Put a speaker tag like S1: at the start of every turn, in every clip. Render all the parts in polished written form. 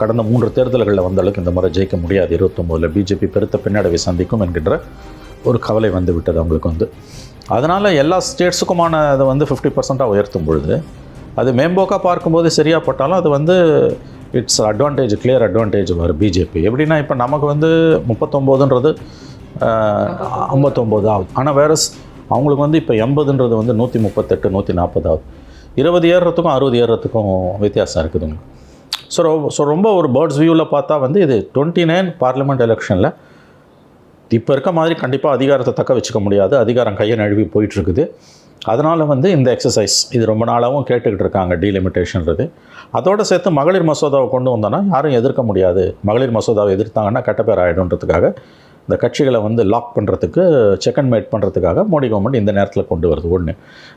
S1: கடந்த 3 தேர்தல்களில் வந்த அளவுக்கு இந்த முறை ஜெயிக்க முடியாது. 29 பிஜேபி பெருத்த பின்னடைவை சந்திக்கும் என்கின்ற ஒரு கவலை வந்து விட்டது அவங்களுக்கு வந்து. அதனால் எல்லா ஸ்டேட்ஸுக்குமான அதை வந்து 50% உயர்த்தும் பொழுது அது மேம்போக்காக பார்க்கும்போது சரியாக பட்டாலும் அது வந்து இட்ஸ் அட்வான்டேஜ், கிளியர் அட்வான்டேஜ் வரும் பிஜேபி. எப்படின்னா இப்போ நமக்கு வந்து 39ன்றது 59 ஆகுது. ஆனால் வேறு அவங்களுக்கு வந்து இப்போ 80ன்றது வந்து 138, 140 ஆகுது. 20 ஏறுறதுக்கும் 60 ஏறுறதுக்கும் வித்தியாசம் இருக்குதுங்க. ஸோ ரொம்ப ஒரு பேர்ட்ஸ் வியூவில் பார்த்தா வந்து இது 29 பார்லிமெண்ட் எலெக்ஷனில் இப்போ இருக்க மாதிரி கண்டிப்பாக அதிகாரத்தை தக்க வச்சுக்க முடியாது. அதிகாரம் கையை நழுவி போயிட்டுருக்குது. அதனால் வந்து இந்த எக்ஸசைஸ் இது ரொம்ப நாளாகவும் கேட்டுக்கிட்டு இருக்காங்க, டீலிமிட்டேஷன்றது. அதோடு சேர்த்து மகளிர் மசோதாவை கொண்டு வந்தோன்னா யாரும் எதிர்க்க முடியாது. மகளிர் மசோதாவை எதிர்த்தாங்கன்னா கெட்டப்பேர் ஆகிடும்ன்றதுக்காக இந்த கட்சிகளை வந்து லாக் பண்ணுறதுக்கு, செக் அண்ட் மேட் பண்ணுறதுக்காக மோடி கவர்மெண்ட் இந்த நேரத்தில் கொண்டு வருது. ஒன்று.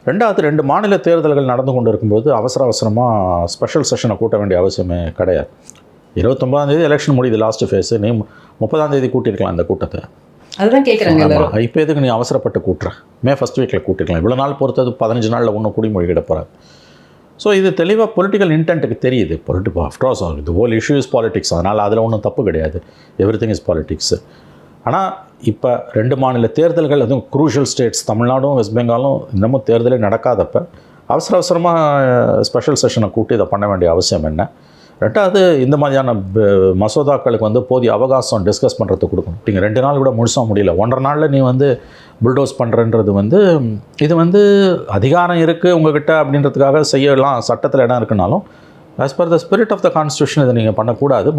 S1: ரெண்டாவது, 2 மாநில தேர்தல்கள் நடந்து கொண்டு இருக்கும்போது அவசரமாக ஸ்பெஷல் செஷனை கூட்ட வேண்டிய அவசியமே கிடையாது. 29ஆம் எலெக்ஷன் முடியுது, லாஸ்ட் ஃபேஸு. நீ 30ஆம் கூட்டியிருக்கலாம் இந்த கூட்டத்தை.
S2: அதுதான் கேட்குறாங்க எல்லாரும்.
S1: இப்போ எதுக்கு நீ அவசரப்பட்டு கூட்டுற? மே ஃபஸ்ட் வீக்கில் கூட்டிருக்கலாம். இவ்வளோ நாள் பொறுத்தது 15 நாளில் ஒன்றும் குடிமொழிகிட போகிறாங்க. ஸோ இது தெளிவாக பொலிட்டிக்கல் இன்டென்ட்டுக்கு தெரியுது. அஃப்கோர்ஸ் இது ஹோல் இஷ்யூ இஸ் பாலிடிக்ஸ். அதனால் அதில் ஒன்றும் தப்பு கிடையாது. Everything is politics. ஆனால் இப்போ 2 மாநில தேர்தல்கள், அதுவும் குரூஷியல் ஸ்டேட்ஸ் தமிழ்நாடும் வெஸ்ட் பெங்காலும் இன்னமும் தேர்தலே நடக்காதப்ப அவசரமாக ஸ்பெஷல் செஷனை கூட்டி இதை பண்ண வேண்டிய அவசியம் என்ன? ரெண்டாவது, இந்த மாதிரியான மசோதாக்களுக்கு வந்து போதிய அவகாசம் டிஸ்கஸ் பண்ணுறதுக்கு கொடுக்கணும். நீங்கள் 2 நாள் கூட முழுசாக முடியல, 1.5 நாளில் நீ வந்து புல்டோஸ் பண்ணுறன்றது வந்து இது வந்து அதிகாரம் இருக்குது உங்ககிட்ட அப்படின்றதுக்காக செய்யலாம், சட்டத்தில் இடம் இருக்குனாலும் as per the spirit of the constitution இதை நீங்கள் பண்ணக்கூடாது.